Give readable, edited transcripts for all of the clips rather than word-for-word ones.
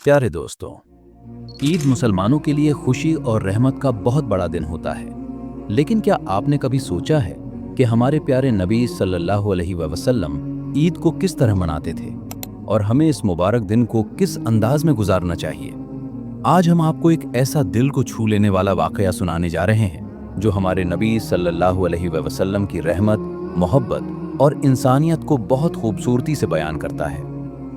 प्यारे दोस्तों, ईद मुसलमानों के लिए खुशी और रहमत का बहुत बड़ा दिन होता है। लेकिन क्या आपने कभी सोचा है कि हमारे प्यारे नबी सल्लल्लाहु अलैहि वसल्लम ईद को किस तरह मनाते थे और हमें इस मुबारक दिन को किस अंदाज में गुजारना चाहिए? आज हम आपको एक ऐसा दिल को छू लेने वाला वाकया सुनाने जा रहे हैं जो हमारे नबी सल्लल्लाहु अलैहि वसल्लम की रहमत, मोहब्बत और इंसानियत को बहुत खूबसूरती से बयान करता है।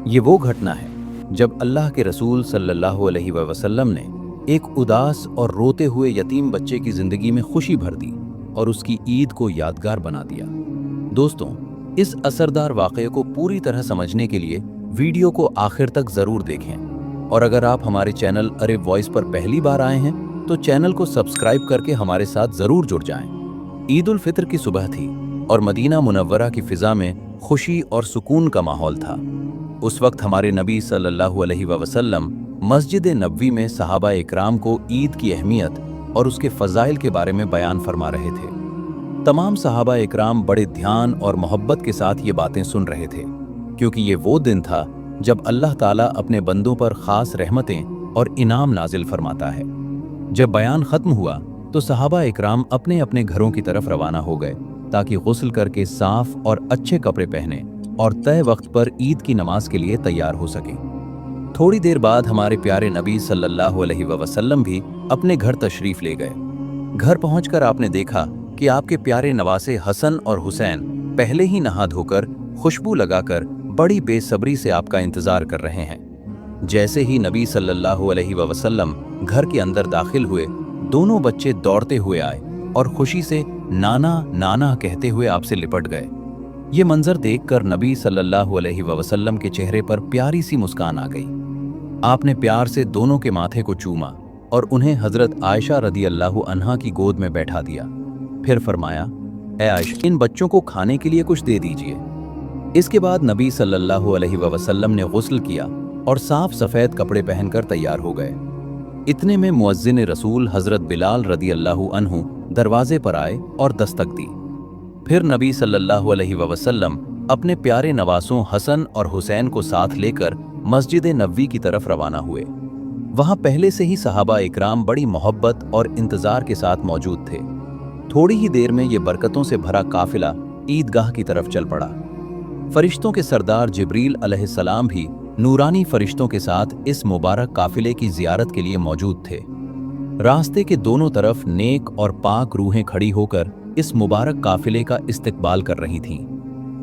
ये वो घटना है जब अल्लाह के रसूल सल्लल्लाहु अलैहि वसल्लम ने एक उदास और रोते हुए यतीम बच्चे की जिंदगी में खुशी भर दी और उसकी ईद को यादगार बना दिया। दोस्तों, इस असरदार वाकये को पूरी तरह समझने के लिए वीडियो को आखिर तक जरूर देखें और अगर आप हमारे चैनल अरब वॉइस पर पहली बार आए हैं तो चैनल को सब्सक्राइब करके हमारे साथ जरूर जुड़ जाएं। ईद उल फितर की सुबह थी और मदीना मुनव्वरा की फिजा में खुशी और सुकून का माहौल था। उस वक्त हमारे नबी सल्लल्लाहु अलैहि वसल्लम मस्जिद नबवी में सहाबा इकराम को ईद की अहमियत और उसके फजाइल के बारे में बयान फरमा रहे थे। तमाम सहाबा इकराम बड़े ध्यान और मोहब्बत के साथ ये बातें सुन रहे थे, क्योंकि ये वो दिन था जब अल्लाह ताला अपने बंदों पर खास रहमतें और इनाम नाजिल फरमाता है। जब बयान खत्म हुआ तो सहाबा इकराम अपने अपने घरों की तरफ रवाना हो गए ताकि गुस्ल करके साफ और अच्छे कपड़े पहने और तय वक्त पर ईद की नमाज के लिए तैयार हो सके। थोड़ी देर बाद हमारे प्यारे नबी सल्लल्लाहु अलैहि वसल्लम भी अपने घर तशरीफ ले गए। घर पहुंचकर आपने देखा कि आपके प्यारे नवासे हसन और हुसैन पहले ही नहा धोकर खुशबू लगाकर बड़ी बेसब्री से आपका इंतजार कर रहे हैं। जैसे ही नबी सल्लल्लाहु अलैहि वसल्लम घर के अंदर दाखिल हुए, दोनों बच्चे दौड़ते हुए आए और खुशी से नाना नाना कहते हुए आपसे लिपट गए। ये मंजर देखकर नबी सल्लल्लाहु अलैहि वसल्लम के चेहरे पर प्यारी सी मुस्कान आ गई। आपने प्यार से दोनों के माथे को चूमा और उन्हें हजरत आयशा रदी अल्लाहु अन्हा की गोद में बैठा दिया। फिर फरमाया, ए आयशा, इन बच्चों को खाने के लिए कुछ दे दीजिए। इसके बाद नबी सल्लल्लाहु अलैहि वसल्लम ने गुस्ल किया और साफ सफेद कपड़े पहनकर तैयार हो गए। इतने में मुअज्जिन रसूल हजरत बिलाल रदी अल्लाहु अन्हु दरवाजे पर आए और दस्तक दी। फिर नबी सल्लल्लाहु अलैहि वसल्लम अपने प्यारे नवासों हसन और हुसैन को साथ लेकर मस्जिद नबवी की तरफ रवाना हुए। वहां पहले से ही सहाबा इकराम बड़ी मोहब्बत और इंतजार के साथ मौजूद थे। थोड़ी ही देर में ये बरकतों से भरा काफिला ईदगाह की तरफ चल पड़ा। फरिश्तों के सरदार जिब्रील अलैहिस्सलाम भी नूरानी फरिश्तों के साथ इस मुबारक काफिले की जियारत के लिए मौजूद थे। रास्ते के दोनों तरफ नेक और पाक रूहें खड़ी होकर इस मुबारक काफिले का इस्तकबाल कर रही थीं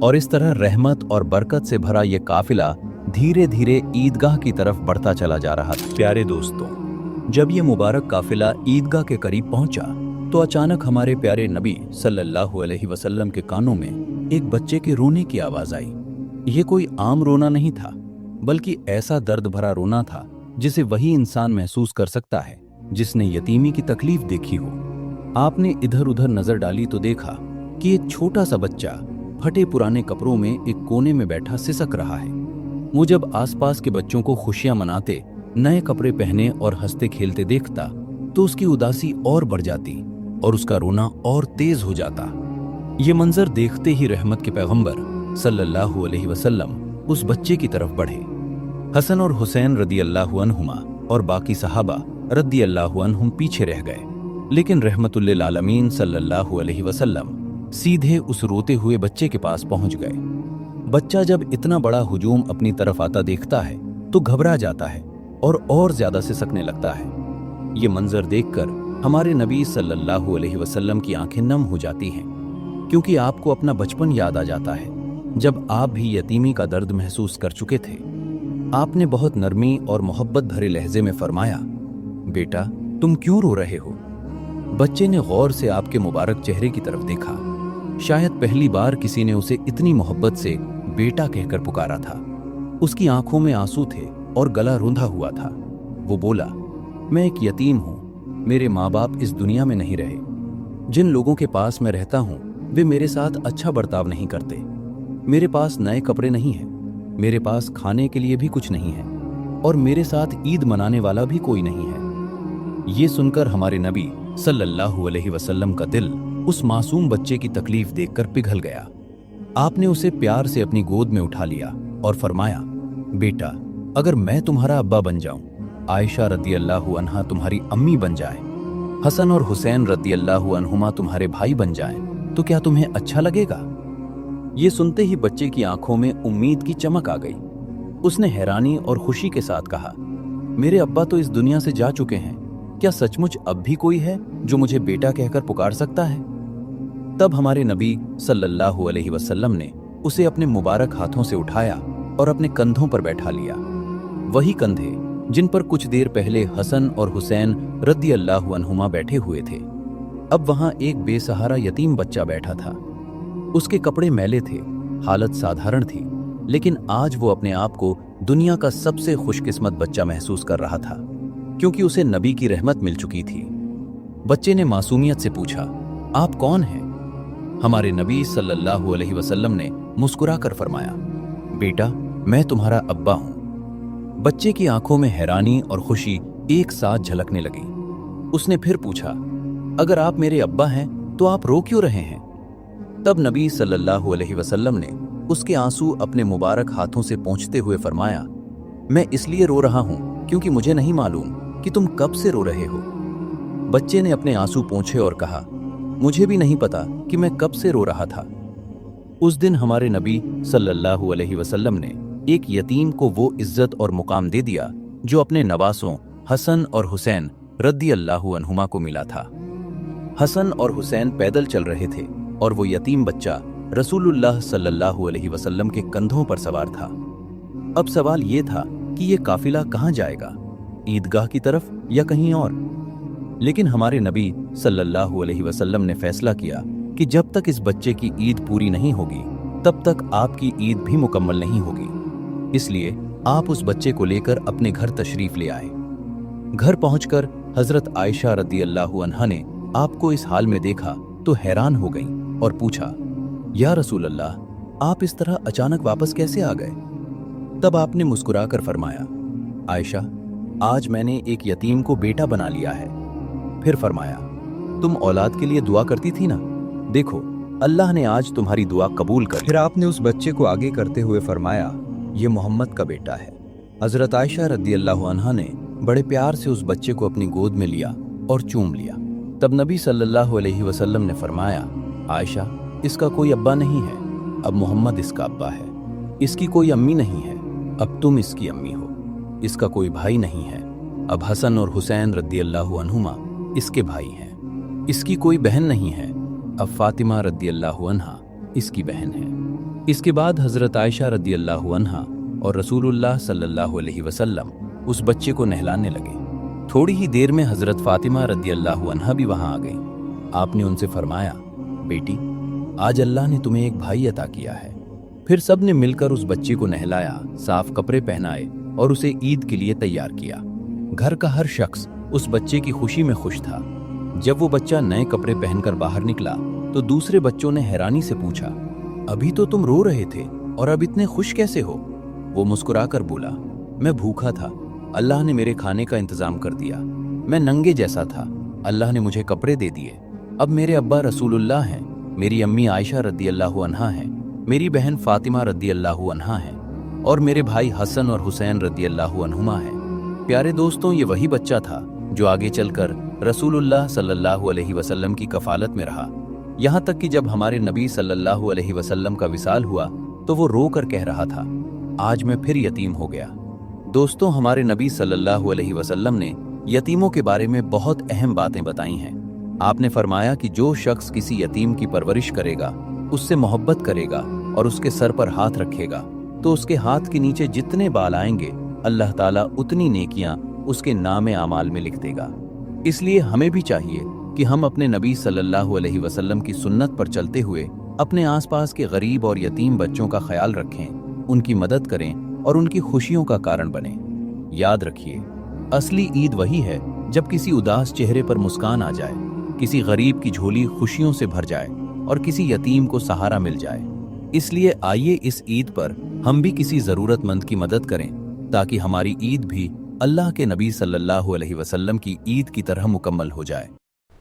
और इस तरह रहमत और बरकत से भरा यह काफिला धीरे धीरे ईदगाह की तरफ बढ़ता चला जा रहा था। प्यारे दोस्तों, जब यह मुबारक काफिला ईदगाह के करीब पहुंचा तो अचानक हमारे प्यारे नबी सल्लल्लाहु अलैहि वसल्लम के कानों में एक बच्चे के रोने की आवाज आई। यह कोई आम रोना नहीं था, बल्कि ऐसा दर्द भरा रोना था जिसे वही इंसान महसूस कर सकता है जिसने यतीमी की तकलीफ देखी हो। आपने इधर उधर नजर डाली तो देखा कि एक छोटा सा बच्चा फटे पुराने कपड़ों में एक कोने में बैठा सिसक रहा है। वो जब आसपास के बच्चों को खुशियां मनाते, नए कपड़े पहने और हंसते खेलते देखता तो उसकी उदासी और बढ़ जाती और उसका रोना और तेज हो जाता। ये मंजर देखते ही रहमत के पैगंबर सल्लल्लाहु अलैहि वसल्लम उस बच्चे की तरफ बढ़े। हसन और हुसैन रदी अल्लाहु अन्हुमा और बाकी सहाबा रदी अल्लाहु अन्हुम पीछे रह गए, लेकिन रहमतुल्लिल आलमीन सल्लल्लाहु अलैहि वसल्लम सीधे उस रोते हुए बच्चे के पास पहुंच गए। बच्चा जब इतना बड़ा हुजूम अपनी तरफ आता देखता है तो घबरा जाता है और ज्यादा सिसकने लगता है। ये मंजर देखकर हमारे नबी सल्लल्लाहु अलैहि वसल्लम की आंखें नम हो जाती हैं, क्योंकि आपको अपना बचपन याद आ जाता है जब आप भी यतीमी का दर्द महसूस कर चुके थे। आपने बहुत नरमी और मोहब्बत भरे लहजे में फरमाया, बेटा, तुम क्यों रो रहे हो? बच्चे ने गौर से आपके मुबारक चेहरे की तरफ देखा। शायद पहली बार किसी ने उसे इतनी मोहब्बत से बेटा कहकर पुकारा था। उसकी आंखों में आंसू थे और गला रूंधा हुआ था। वो बोला, मैं एक यतीम हूं, मेरे माँ बाप इस दुनिया में नहीं रहे। जिन लोगों के पास मैं रहता हूं वे मेरे साथ अच्छा बर्ताव नहीं करते। मेरे पास नए कपड़े नहीं हैं, मेरे पास खाने के लिए भी कुछ नहीं है और मेरे साथ ईद मनाने वाला भी कोई नहीं है। ये सुनकर हमारे नबी सल्लल्लाहु अलैहि वसल्लम का दिल उस मासूम बच्चे की तकलीफ देखकर पिघल गया। आपने उसे प्यार से अपनी गोद में उठा लिया और फरमाया, बेटा, अगर मैं तुम्हारा अब्बा बन जाऊं, आयशा रदी अल्लाह अन्हा तुम्हारी अम्मी बन जाए, हसन और हुसैन रदी अल्लाह अन्हुमा तुम्हारे भाई बन जाएं, तो क्या तुम्हें अच्छा लगेगा? ये सुनते ही बच्चे की आंखों में उम्मीद की चमक आ गई। उसने हैरानी और खुशी के साथ कहा, मेरे अब्बा तो इस दुनिया से जा चुके हैं, क्या सचमुच अब भी कोई है जो मुझे बेटा कहकर पुकार सकता है? तब हमारे नबी सल्लल्लाहु अलैहि वसल्लम ने उसे अपने मुबारक हाथों से उठाया और अपने कंधों पर बैठा लिया। वही कंधे जिन पर कुछ देर पहले हसन और हुसैन रदी अल्लाह अन्हुमा बैठे हुए थे। अब वहां एक बेसहारा यतीम बच्चा बैठा था। उसके कपड़े मैले थे, हालत साधारण थी, लेकिन आज वो अपने आप को दुनिया का सबसे खुशकिस्मत बच्चा महसूस कर रहा था, क्योंकि उसे नबी की रहमत मिल चुकी थी। बच्चे ने मासूमियत से पूछा, आप कौन हैं? हमारे नबी सल्लल्लाहु अलैहि वसल्लम ने मुस्कुराकर फरमाया, बेटा मैं तुम्हारा अब्बा हूं। बच्चे की आंखों में हैरानी और खुशी एक साथ झलकने लगी। उसने फिर पूछा, अगर आप मेरे अब्बा हैं तो आप रो क्यों रहे हैं? तब नबी सल्लल्लाहु अलैहि वसल्लम ने उसके आंसू अपने मुबारक हाथों से पोंछते हुए फरमाया, मैं इसलिए रो रहा हूं क्योंकि मुझे नहीं मालूम कि तुम कब से रो रहे हो। बच्चे ने अपने आंसू पोंछे और कहा, मुझे भी नहीं पता कि मैं कब से रो रहा था। उस दिन हमारे नबी सल्लल्लाहु अलैहि वसल्लम ने एक यतीम को वो इज्जत और मुकाम दे दिया जो अपने नवासों हसन और हुसैन रदी अल्लाहु अन्हुमा को मिला था। हसन और हुसैन पैदल चल रहे थे और वो यतीम बच्चा रसूलुल्लाह सल्लल्लाहु अलैहि वसल्लम के कंधों पर सवार था। अब सवाल ये था कि ये काफिला कहाँ जाएगा, ईदगाह की तरफ या कहीं और? लेकिन हमारे नबी सल्लल्लाहु अलैहि वसल्लम ने फैसला किया कि जब तक इस बच्चे की ईद पूरी नहीं होगी तब तक आपकी ईद भी मुकम्मल नहीं होगी। इसलिए आप उस बच्चे को लेकर अपने घर तशरीफ ले आए। घर पहुंचकर हजरत आयशा रदी अल्लाह अन्हा ने आपको इस हाल में देखा तो हैरान हो गईं और पूछा, या रसूल अल्लाह, आप इस तरह अचानक वापस कैसे आ गए? तब आपने मुस्कुराकर फरमाया, आयशा, आज मैंने एक यतीम को बेटा बना लिया है। फिर फरमाया, तुम औलाद के लिए दुआ करती थी ना, देखो अल्लाह ने आज तुम्हारी दुआ कबूल कर। फिर आपने उस बच्चे को आगे करते हुए फरमाया, ये मोहम्मद का बेटा है। हजरत आयशा रदी अल्लाह अन्हा ने बड़े प्यार से उस बच्चे को अपनी गोद में लिया और चूम लिया। तब नबी सल्लल्लाहु अलैहि वसल्लम ने फरमाया, आयशा, इसका कोई अब्बा नहीं है, अब मोहम्मद इसका अब्बा है। इसकी कोई अम्मी नहीं है, अब तुम इसकी अम्मी हो। इसका कोई भाई नहीं है, अब हसन और हुसैन रदी अल्लाह अन्हुमा इसके भाई हैं। इसकी कोई बहन नहीं है, अब फातिमा रदी अल्लाह अन्हा इसकी बहन है। इसके बाद हजरत आयशा रदी अल्लाह अन्हा और रसूलुल्लाह सल्लल्लाहु अलैहि वसल्लम उस बच्चे को नहलाने लगे। थोड़ी ही देर में हजरत फातिमा रदी अल्लाह अन्हा भी वहां आ गई। आपने उनसे फरमाया, बेटी, आज अल्लाह ने तुम्हें एक भाई अता किया है। फिर सब ने मिलकर उस बच्चे को नहलाया, साफ कपड़े पहनाए और उसे ईद के लिए तैयार किया। घर का हर शख्स उस बच्चे की खुशी में खुश था। जब वो बच्चा नए कपड़े पहनकर बाहर निकला तो दूसरे बच्चों ने हैरानी से पूछा, अभी तो तुम रो रहे थे और अब इतने खुश कैसे हो? वो मुस्कुराकर बोला, मैं भूखा था, अल्लाह ने मेरे खाने का इंतजाम कर दिया। मैं नंगे जैसा था, अल्लाह ने मुझे कपड़े दे दिए। अब मेरे अब्बा रसूलुल्लाह हैं, मेरी अम्मी आयशा रदी अल्लाह अन्हा हैं, मेरी बहन फातिमा रदी अल्लाह अन्हा हैं और मेरे भाई हसन और हुसैन रदी अल्लाह अन्हुमा हैं। प्यारे दोस्तों, ये वही बच्चा था जो आगे चलकर रसूलुल्लाह सल्लल्लाहु अलैहि वसल्लम की कफालत में रहा। यहाँ तक कि जब हमारे नबी सल्लल्लाहु अलैहि वसल्लम का विसाल हुआ तो वो रो कर कह रहा था, आज मैं फिर यतीम हो गया। दोस्तों, हमारे नबी सल्लल्लाहु अलैहि वसल्लम ने यतीमों के बारे में बहुत अहम बातें बताई हैं। आपने फरमाया कि जो शख्स किसी यतीम की परवरिश करेगा, उससे मोहब्बत करेगा और उसके सर पर हाथ रखेगा तो उसके हाथ के नीचे जितने बाल आएंगे अल्लाह ताला उतनी नेकियां उसके नामे आमाल में लिख देगा। इसलिए हमें भी चाहिए कि हम अपने नबी सल्लल्लाहु अलैहि वसल्लम की सुन्नत पर चलते हुए अपने आसपास के गरीब और यतीम बच्चों का ख्याल रखें, उनकी मदद करें और उनकी खुशियों का कारण बने। याद रखिए, असली ईद वही है जब किसी उदास चेहरे पर मुस्कान आ जाए, किसी गरीब की झोली खुशियों से भर जाए और किसी यतीम को सहारा मिल जाए। इसलिए आइए इस ईद पर हम भी किसी जरूरतमंद की मदद करें ताकि हमारी ईद भी अल्लाह के नबी सल्लल्लाहु अलैहि वसल्लम की ईद की तरह मुकम्मल हो जाए।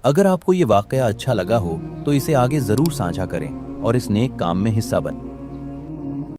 अगर आपको ये वाक़या अच्छा लगा हो तो इसे आगे ज़रूर साझा करें और इस नेक काम में हिस्सा बनें।